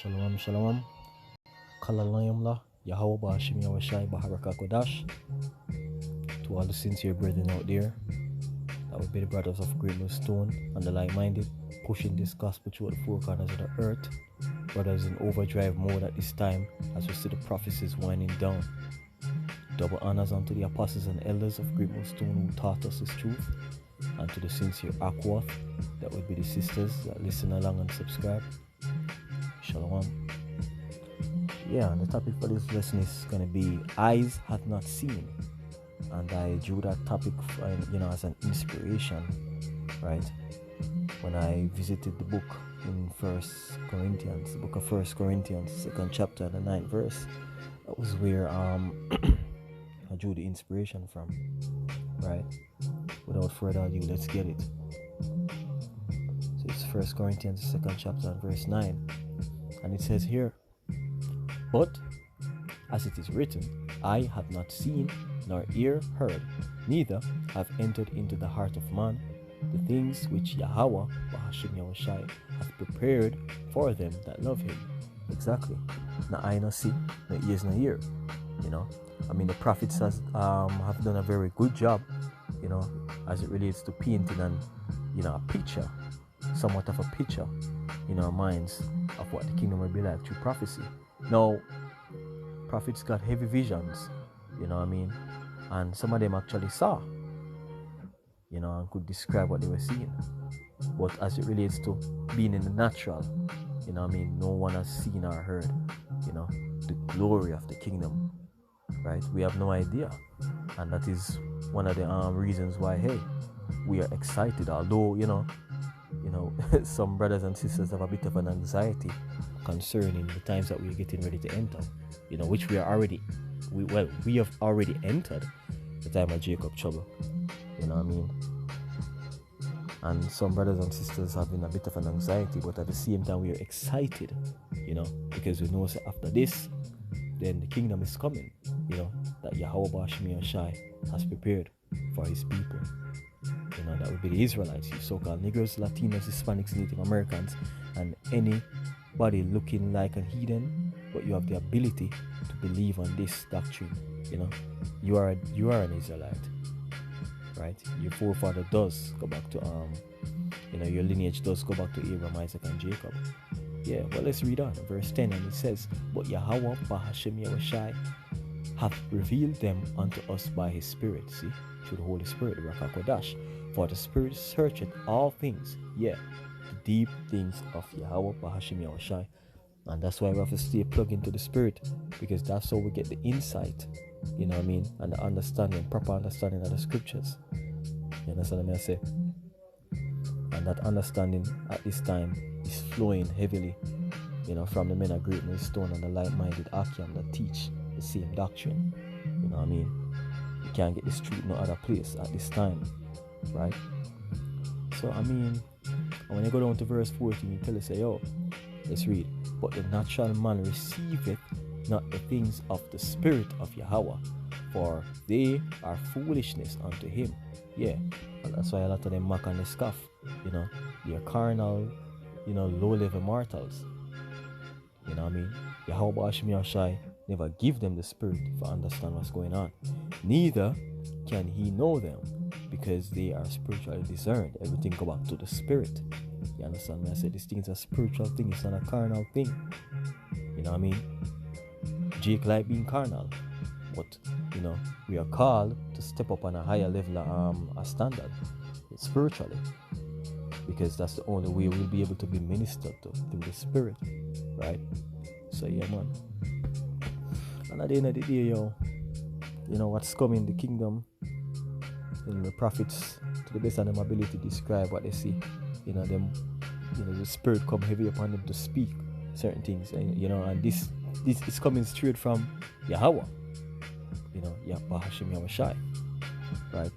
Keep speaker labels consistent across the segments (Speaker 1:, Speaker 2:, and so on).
Speaker 1: Shalom, shalom. Kalalayamla, Yahweh Bashim Yawashai Baharaka Kodash. To all the sincere brethren out there, that would be the brothers of Great Stone and the like-minded, pushing this gospel through the four corners of the earth. Brothers in overdrive mode at this time, as we see the prophecies winding down. Double honors unto the apostles and elders of Great Stone who taught us this truth, and to the sincere Aquath, that would be the sisters that listen along and subscribe. Shalom. Yeah, and the topic for this lesson is going to be eyes have not seen, and I drew that topic as an inspiration, right, when I visited the book in the book of First Corinthians, 2nd chapter, the 9th verse. That was where I drew the inspiration from, right? Without further ado, let's get it. So it's First Corinthians, 2nd chapter, and verse 9, and it says here, "But as it is written, eye have not seen, nor ear heard, neither have entered into the heart of man the things which Yahweh Bahashim Yahushai hath prepared for them that love him." Exactly. No eye no see, no ears no hear. The prophets have done a very good job, as it relates to painting and a picture, somewhat of a picture in our minds of what the kingdom will be like through prophecy. Now, prophets got heavy visions, and some of them actually saw, and could describe what they were seeing. But as it relates to being in the natural, no one has seen or heard, the glory of the kingdom, right? We have no idea, and that is one of the reasons why, we are excited. Although, some brothers and sisters have a bit of an anxiety concerning the times that we're getting ready to enter, which we have already entered the time of Jacob trouble, and some brothers and sisters having a bit of an anxiety, but at the same time we are excited, because we know that after this, then the kingdom is coming, that Yahweh Bashmi Yashai has prepared for his people. That would be the Israelites, you so-called Negroes, Latinos, Hispanics, Native Americans, and anybody looking like a heathen, but you have the ability to believe on this doctrine. You are an Israelite, right? Your forefather does go back to your lineage does go back to Abraham, Isaac, and Jacob. Yeah, well, let's read on verse 10, and it says, "But Yahweh Bahashim Yahushai hath revealed them unto us by his Spirit." See, through the Holy Spirit, the Ruach HaKodesh. "For the Spirit searcheth all things, the deep things of Yahweh Bahashim Yahushai." And that's why we have to stay plugged into the Spirit, because that's how we get the insight, and the understanding, proper understanding of the scriptures. You understand what I say? And that understanding at this time is flowing heavily, from the men of Great Millstone and the like-minded Akim that teach the same doctrine. You can't get this truth no other place at this time, right? So when you go down to verse 14, you tell us, let's read, "But the natural man receiveth not the things of the Spirit of Yahweh, for they are foolishness unto him." Yeah, and that's why a lot of them mock and they scoff. They are carnal, low-level mortals. Yahweh Bashmi Yashai never give them the Spirit to understand what's going on. Neither can he know them, because they are spiritually discerned. Everything go back to the Spirit. You understand me? I said this thing is a spiritual thing, it's not a carnal thing. Jake like being carnal, but we are called to step up on a higher level a standard spiritually, because that's the only way we'll be able to be ministered to through the Spirit, right? So yeah, man. And at the end of the day, what's coming, the kingdom, the prophets, to the best of their ability, describe what they see. The Spirit come heavy upon them to speak certain things, and this is coming straight from Yahweh, Yahweh Hashem Yahushai, right?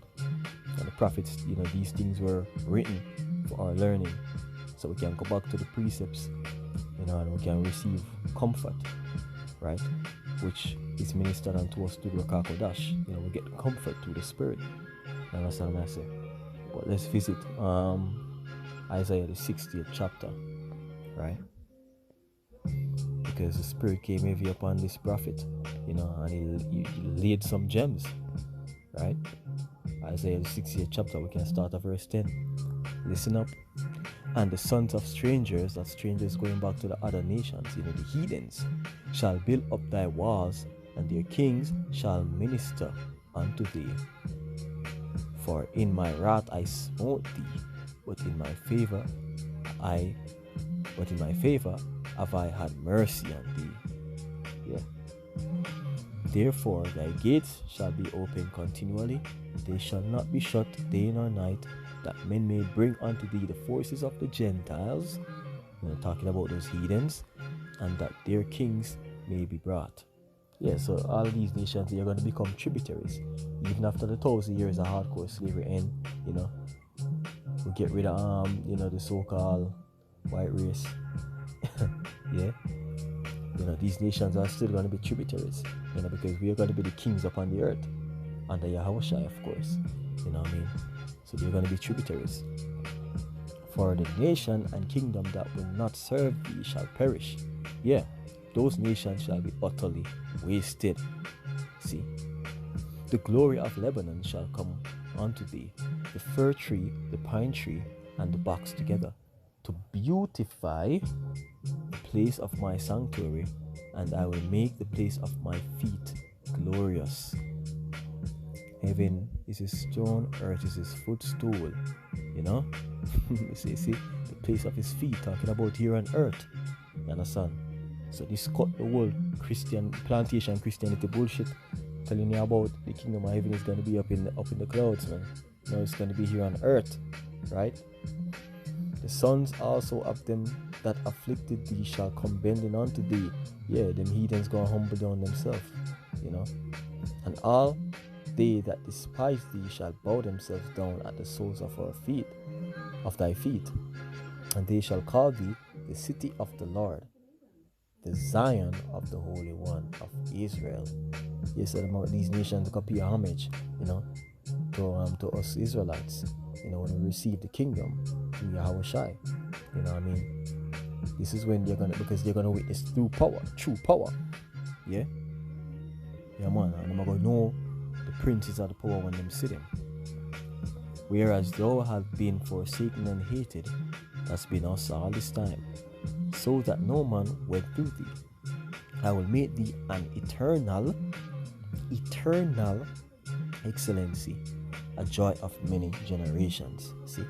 Speaker 1: And the prophets, these things were written for our learning, so we can go back to the precepts, and we can receive comfort, right? Which is ministered unto us through the Ruach HaKodesh. We get comfort through the Spirit. You understand what I say? But let's visit Isaiah the 60th chapter, right? because the Spirit came heavy upon this prophet, and he laid some gems, right? Isaiah the 60th chapter, we can start at verse 10. Listen up. And the sons of strangers, that strangers going back to the other nations, the heathens, shall build up thy walls, and their kings shall minister unto thee. For in my wrath I smote thee, but in my favor have I had mercy on thee. Yeah. Therefore thy gates shall be open continually, they shall not be shut day nor night, that men may bring unto thee the forces of the Gentiles, talking about those heathens, and that their kings may be brought. Yeah, so all these nations are going to become tributaries. Even after the 1,000 years of hardcore slavery end, we get rid of the so-called white race. Yeah. These nations are still going to be tributaries, because we are going to be the kings upon the earth, under Yahushua, of course. So they're going to be tributaries. For the nation and kingdom that will not serve thee shall perish. Yeah, those nations shall be utterly wasted. See, the glory of Lebanon shall come unto thee, the fir tree, the pine tree, and the box together, to beautify the place of my sanctuary, and I will make the place of my feet glorious. Heaven is his stone, earth is his footstool. see, the place of his feet, talking about here on earth. You understand? So this cut the whole plantation Christianity bullshit, telling you about the kingdom of heaven is going to be up in the clouds, man. It's going to be here on earth, right? The sons also of them that afflicted thee shall come bending unto thee. Yeah, them heathens gonna humble down themselves, and all they that despise thee shall bow themselves down at the soles of thy feet, and they shall call thee the city of the Lord, the Zion of the Holy One of Israel. Yes, these nations could pay homage, to us Israelites, when we receive the kingdom through Yahushua. This is when they're gonna witness true power. Yeah, man, and I'm gonna know the princes of the power when them see them. Whereas thou hast been forsaken and hated, that's been us all this time, so that no man went through thee. I will make thee an eternal excellency, a joy of many generations. See,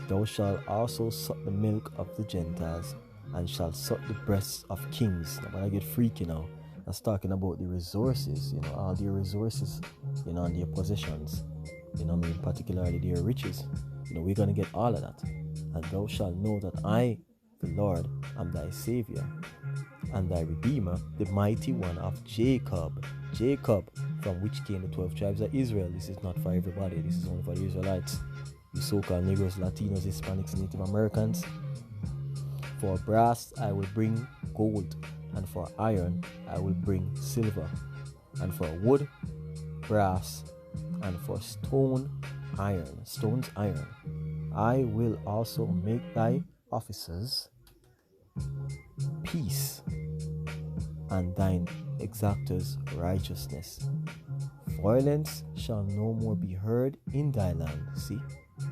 Speaker 1: thou shalt also suck the milk of the Gentiles, and shalt suck the breasts of kings. Now, when I get freaky now, that's talking about the resources, all their resources, and their possessions, particularly their riches. We're going to get all of that. And thou shalt know that I, the Lord, am thy Savior, and thy Redeemer, the mighty one of Jacob. Jacob, from which came the 12 tribes of Israel. This is not for everybody. This is only for the Israelites, the so-called Negroes, Latinos, Hispanics, Native Americans. For brass I will bring gold, and for iron I will bring silver, and for wood, brass, and for stones iron. I will also make thy officers peace, and thine exactors righteousness. Violence shall no more be heard in thy land. See,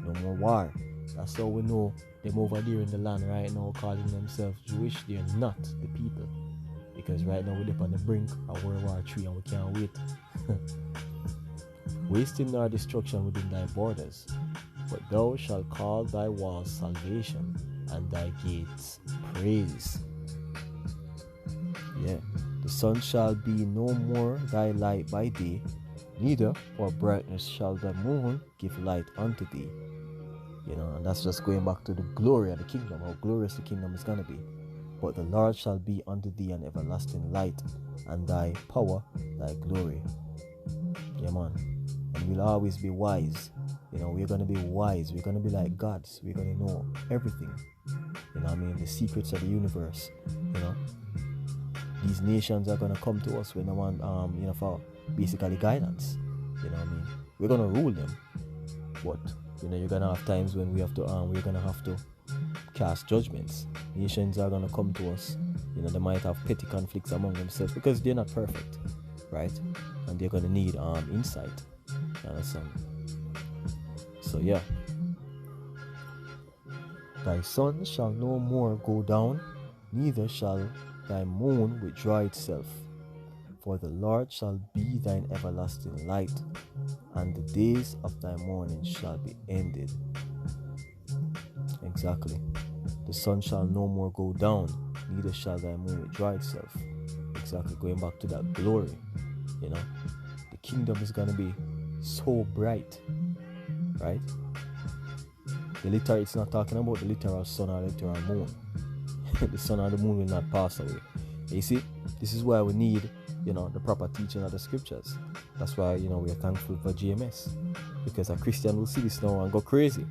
Speaker 1: no more war. That's how we know them over there in the land right now calling themselves Jewish. They're not the people, because right now we're on the brink of World War III and we can't wait. Wasting nor destruction within thy borders, but thou shalt call thy walls salvation, and thy gates praise. Yeah, the sun shall be no more thy light by day, neither for brightness shall the moon give light unto thee. And that's just going back to the glory of the kingdom, how glorious the kingdom is going to be. But the Lord shall be unto thee an everlasting light, and thy power thy glory. Yeah, man. And we'll always be wise. We're going to be wise. We're going to be like gods. We're going to know everything. The secrets of the universe. These nations are going to come to us when they want, for basically guidance. We're going to rule them. But, you're going to have times when we're going to have to cast judgments. Nations are going to come to us You know, they might have petty conflicts among themselves because they're not perfect, right? And they're gonna need insight. You understand? So yeah. Thy sun shall no more go down, neither shall thy moon withdraw itself. For the Lord shall be thine everlasting light, and the days of thy mourning shall be ended. Exactly. The sun shall no more go down, neither shall thy moon withdraw itself. Exactly. Going back to that glory, you know, the kingdom is going to be so bright, right? It's not talking about the literal sun or literal moon. The sun and the moon will not pass away. You see, this is why we need, the proper teaching of the scriptures. That's why, we are thankful for GMS, because a Christian will see this now and go crazy.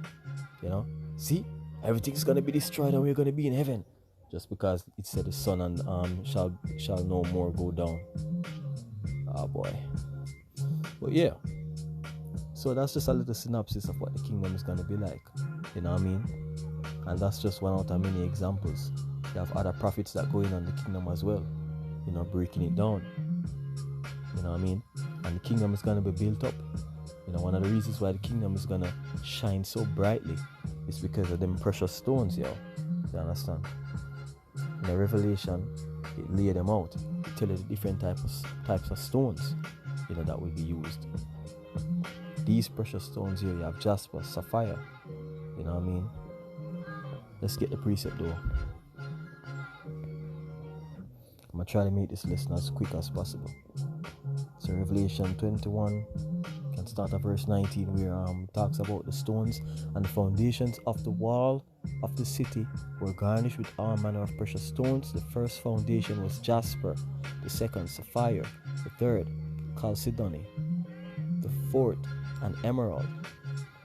Speaker 1: See, everything's gonna be destroyed and we're gonna be in heaven, just because it said the sun and shall no more go down. Oh boy. But yeah, so that's just a little synopsis of what the kingdom is gonna be like. You know what I mean? And that's just one out of many examples. You have other prophets that go in on the kingdom as well, breaking it down. You know what I mean? And the kingdom is gonna be built up. One of the reasons why the kingdom is gonna shine so brightly is because of them precious stones, yo. You understand? In the Revelation, it lay them out. It tell you the different types of stones, that will be used. These precious stones here, you have jasper, sapphire. You know what I mean? Let's get the precept though. I'm gonna try to make this lesson as quick as possible. So Revelation 21, can start at verse 19, where talks about the stones and the foundations of the wall of the city were garnished with all manner of precious stones. The first foundation was jasper, the second sapphire, the third chalcedony, the fourth an emerald,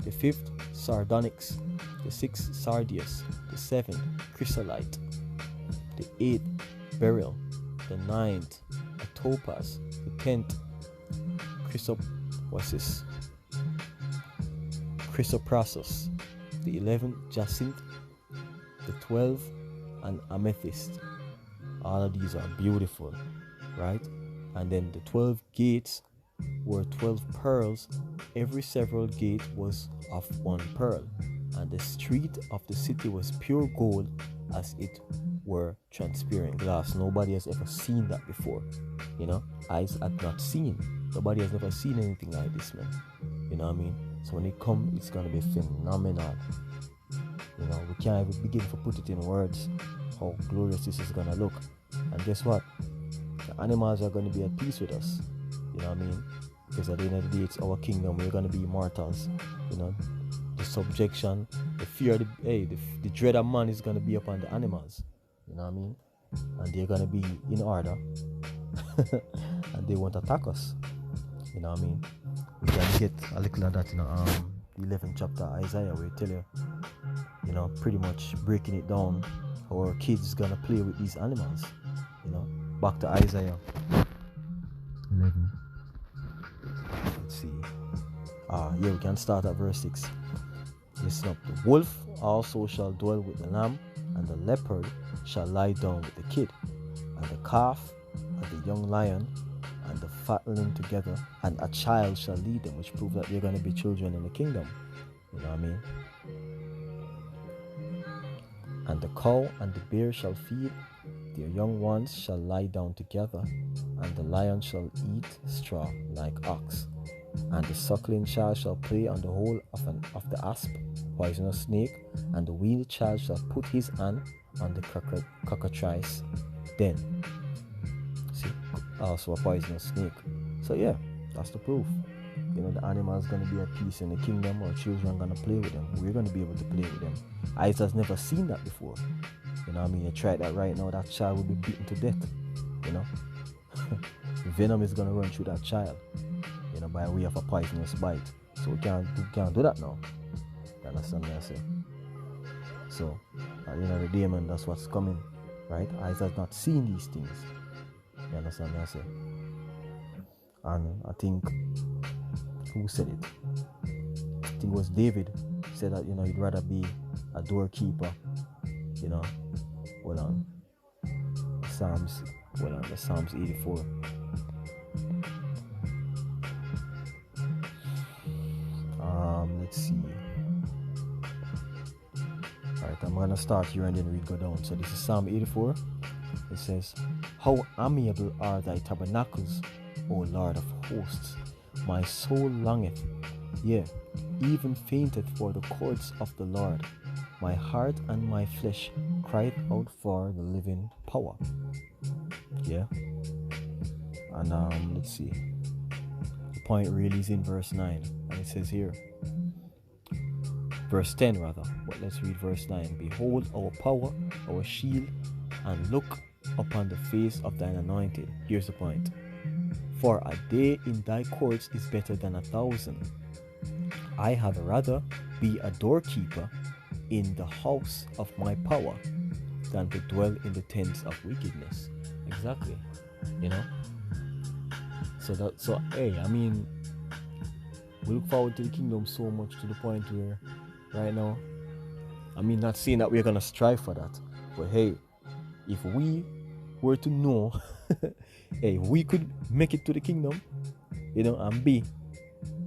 Speaker 1: the fifth sardonyx, the sixth sardius, the seventh chrysolite, the eighth beryl, the ninth a topaz, the 10th chrysoprasus, the 11th jacinth, the 12th an amethyst. All of these are beautiful, right? And then the 12 gates were 12 pearls. Every several gate was of one pearl, and the street of the city was pure gold, as it were transparent glass. Nobody has ever seen that before. Eyes had not seen. Nobody has never seen anything like this, man. You know what I mean? So when it comes, it's gonna be phenomenal. We can't even begin to put it in words how glorious this is gonna look. And guess what? The animals are gonna be at peace with us. You know what I mean? Because at the end of the day, it's our kingdom. We're gonna be immortals. The subjection, the fear, the dread of man is gonna be upon the animals. You know what I mean? And they're gonna be in order, and they won't attack us. You know what I mean? We can get a little of that in the 11th chapter of Isaiah, where it tell you, pretty much breaking it down how our kids gonna play with these animals. Back to Isaiah 11. Let's see. We can start at verse 6. Listen up. The wolf also shall dwell with the lamb, and the leopard shall lie down with the kid, and the calf and the young lion and the fatling together, and a child shall lead them, which proves that they're going to be children in the kingdom. You know what I mean? And the cow and the bear shall feed, their young ones shall lie down together, and the lion shall eat straw like ox. And the suckling child shall play on the hole of the asp, poisonous snake, and the weaned child shall put his hand on the cockatrice den. See, also a poisonous snake. So yeah, that's the proof. The animal's gonna be at peace in the kingdom. Our children are gonna play with them. We're gonna be able to play with them. Eyes has never seen that before. You know what I mean? You try that right now, that child will be beaten to death. Venom is gonna run through that child, by way of a poisonous bite. So we can't do that now. You understand what I say? So at the end of the day, man, that's what's coming, right? Eyes has not seen these things. You understand what I say? And I think, who said it? I think it was David said that, he'd rather be a doorkeeper, hold on. Psalms, well, the Psalms 84. Let's see. Alright, I'm gonna start here and then we go down. So this is Psalm 84. It says, "How amiable are thy tabernacles, O Lord of hosts! My soul longeth, yea, even fainteth for the courts of the Lord. My heart and my flesh cried out for the living power." Yeah. And let's see. The point really is in verse 9. And it says here, verse 10 rather, but let's read verse 9. "Behold our power, our shield, and look upon the face of thine anointed." Here's the point. "For a day in thy courts is better than 1,000. I had rather be a doorkeeper in the house of my power than to dwell in the tents of wickedness." Exactly. You know? So hey, I mean, we look forward to the kingdom so much to the point where right now, I mean, not saying that we're gonna strive for that, but hey, if we were to know, hey, we could make it to the kingdom, you know, and be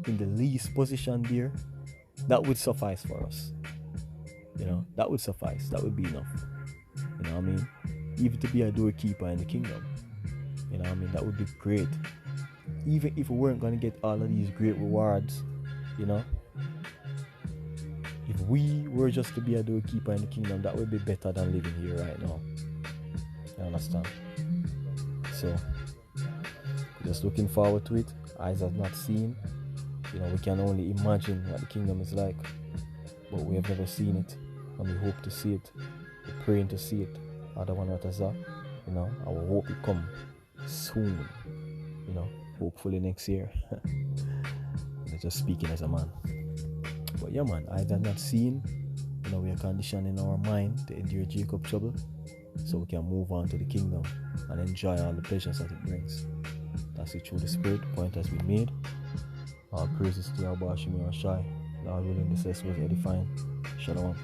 Speaker 1: in the least position there, that would suffice for us. You know, that would suffice. That would be enough. You know what I mean? Even to be a doorkeeper in the kingdom. You know what I mean? That would be great. Even if we weren't going to get all of these great rewards, you know, if we were just to be a doorkeeper in the kingdom, that would be better than living here right now. You understand? So, just looking forward to it. Eyes have not seen. You know, we can only imagine what the kingdom is like, but we have never seen it, and we hope to see it. We're praying to see it. Other one what is that? You know, our hope will come soon. You know, hopefully next year. I'm just speaking as a man. But yeah, man, eyes have not seen. You know, we are conditioning our mind to endure Jacob trouble, so we can move on to the kingdom and enjoy all the pleasures that it brings. That's it through the Spirit. Point has been made. All praises to Yahweh Shai. Lord willing, this was edifying. Shalom.